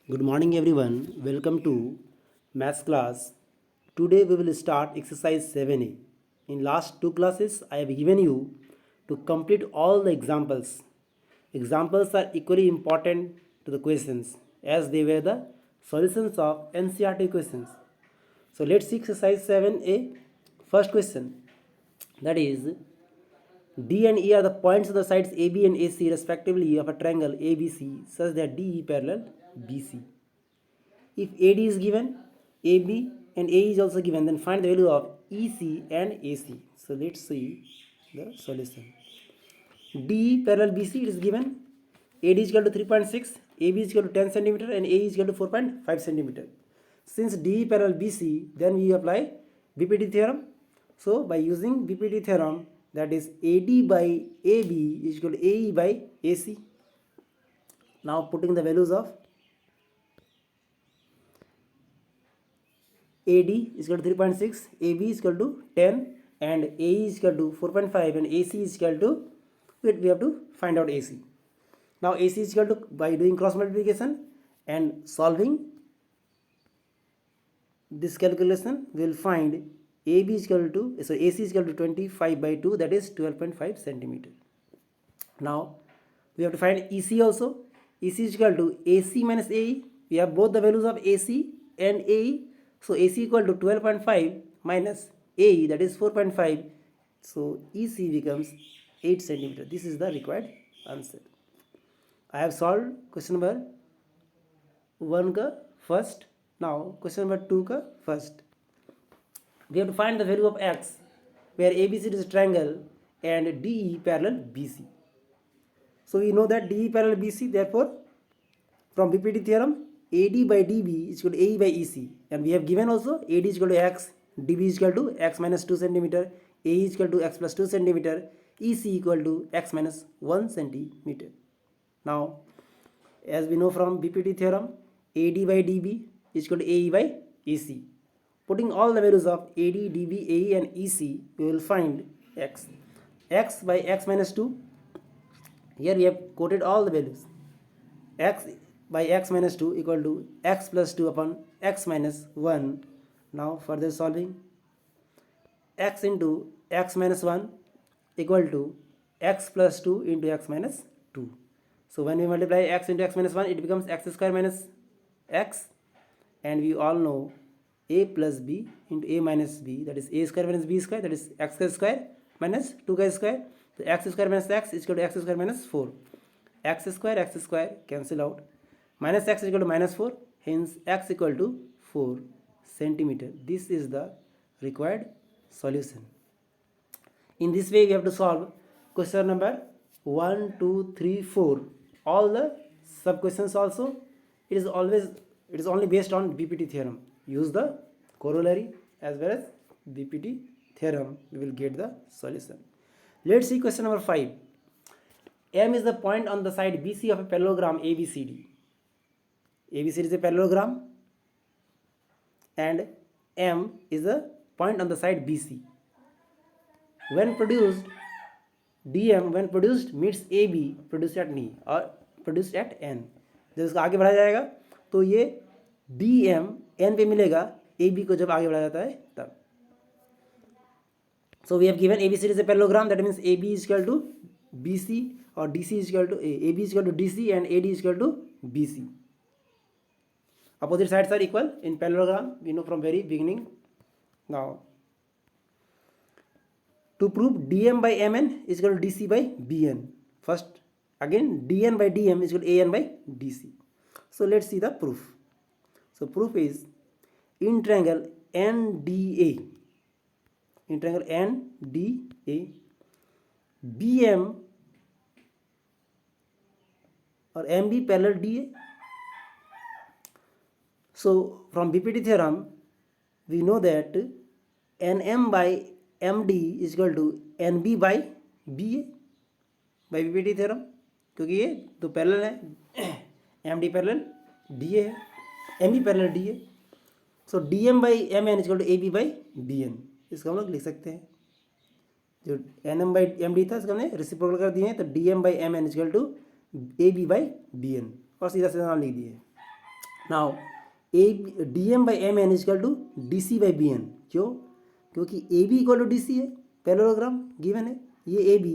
Good morning everyone. Welcome to maths class. Today we will start exercise 7a. In last two classes I have given you to complete all the examples. Examples are equally important to the questions as they were the solutions of NCERT questions. So let's see exercise 7a. First question, that is D and E are the points on the sides AB and AC respectively of a triangle ABC such that DE parallel BC. If AD is given, AB and AE is also given, then find the value of EC and AC. So let's see the solution. DE parallel BC, it is given. AD is equal to 3.6, AB is equal to 10 centimeter, and AE is equal to 4.5 centimeter. Since DE parallel BC, then we apply BPT theorem. So by using BPT theorem, that is AD by AB is equal to AE by AC. Now putting the values of AD is equal to 3.6, AB is equal to 10, and AE is equal to 4.5, and AC is equal to, we have to find out AC. Now AC is equal to, by doing cross multiplication and solving this calculation, we will find AB is equal to, so AC is equal to 25 by 2, that is 12.5 centimeter. Now we have to find EC also. EC is equal to AC minus AE. We have both the values of AC and AE. So AC equal to 12.5 minus AE, that is 4.5. So EC becomes 8 centimeter. This is the required answer. I have solved question number 1 ka first. Now question number 2 ka first. We have to find the value of X where ABC is a triangle and DE parallel BC. So we know that DE parallel BC, therefore from BPT theorem AD by DB is equal to AE by EC, and we have given also AD is equal to X, DB is equal to X minus 2 centimeter, AE is equal to X plus 2 centimeter, EC equal to X minus 1 centimeter. Now as we know from BPT theorem AD by DB is equal to AE by EC. Putting all the values of AD, DB, AE and EC, we will find X. X by X minus 2. Here we have quoted all the values. X by X minus 2 equal to X plus 2 upon X minus 1. Now further solving. X into X minus 1 equal to X plus 2 into X minus 2. So when we multiply X into X minus 1, it becomes X square minus X. And we all know A plus B into A minus B, that is A square minus B square, that is X square minus 2K square. So X square minus X is equal to X square minus 4. X square cancel out. Minus X is equal to minus 4. Hence X equal to 4 centimeter. This is the required solution. In this way we have to solve question number 1, 2, 3, 4. All the sub questions also. It is only based on BPT theorem. Use the corollary as well as BPT theorem. We will get the solution. Let's see question number 5. M is the point on the side BC of a parallelogram ABCD. ABCD is a parallelogram and M is a point on the side BC. When produced, DM when produced meets AB produced at N or produced at N. जब इसको आगे बढ़ाया जाएगा तो ये DM N पे मिलेगा AB को जब आगे बढ़ाया जाता है तब. So we have given ABCD is a parallelogram, that means AB is equal to BC or DC is equal to AB is equal to DC and AD is equal to BC. Opposite sides are equal in parallelogram, we know from very beginning. Now to prove DM by MN is equal to DC by BN. First again DN by DM is equal to AN by DC. So let's see the proof. So proof is in triangle NDA, BM or MB parallel DA. So from BPT theorem we know that NM by MD is equal to NB by BA by BPT theorem, क्योंकि ये तो parallel है. MD parallel DA है, MB parallel DA. So DM by MN is equal to AB by BN. इसको हम लोग लिख सकते हैं. जो NM by MD था इसको हमने रेसिप्रोकल कर दिए हैं, तो DM by MN is equal to AB by BN और सीधा सीधा नाम लिख दिए. Now A D M by M N is equal to D C by B N. क्यों? क्योंकि A B equal to D C है, पैरेललोग्राम गिवन है, ये A B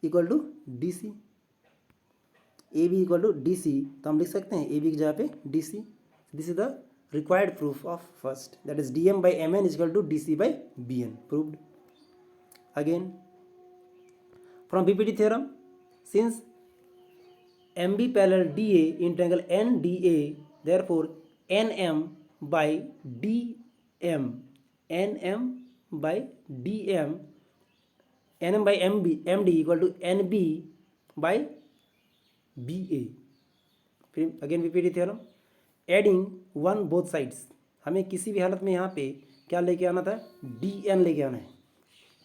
equal to D C, A B equal to D C, तो हम लिख सकते हैं ए बी की जगह पे D C. This is the required proof of first, that is dm by mn is equal to dc by bn, proved. Again from ppt theorem, since mb parallel da in triangle nda, therefore nm by dm, nm by dm, nm by md equal to nb by ba. फिर again ppt theorem, adding one both sides, हमें किसी भी हालत में यहाँ पे क्या लेके आना था, डी एन लेके आना है।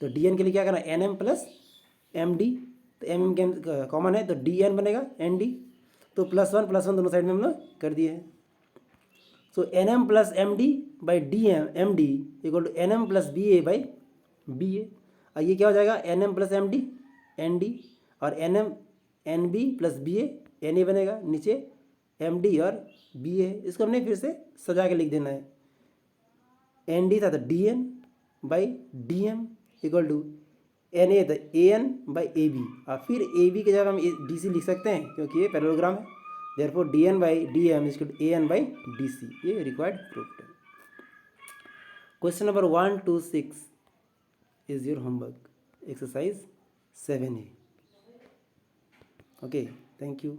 तो डी एन के लिए क्या करना है, N M plus M D, तो एम एम के कॉमन है तो डी एन बनेगा एन डी, तो प्लस वन दोनों साइड में हम लोग कर दिए हैं। So N M plus M D by D M D equal to N M plus B A by B A. और ये क्या हो जाएगा, N M plus M D N D, और N M N B plus B N A बनेगा, नीचे M D और B ए। इसको हमने फिर से सजा के लिख देना है, एन डी था तो D N by D M equal to N A था A N by A B, और फिर ए बी की जगह हम डी सी लिख सकते हैं क्योंकि ये पैरेललोग्राम है। Therefore D N by D M equal to A N by D C, ये रिक्वायर्ड प्रूफ है। Question number 1 to 6 is your homework, exercise 7A। Okay, thank you.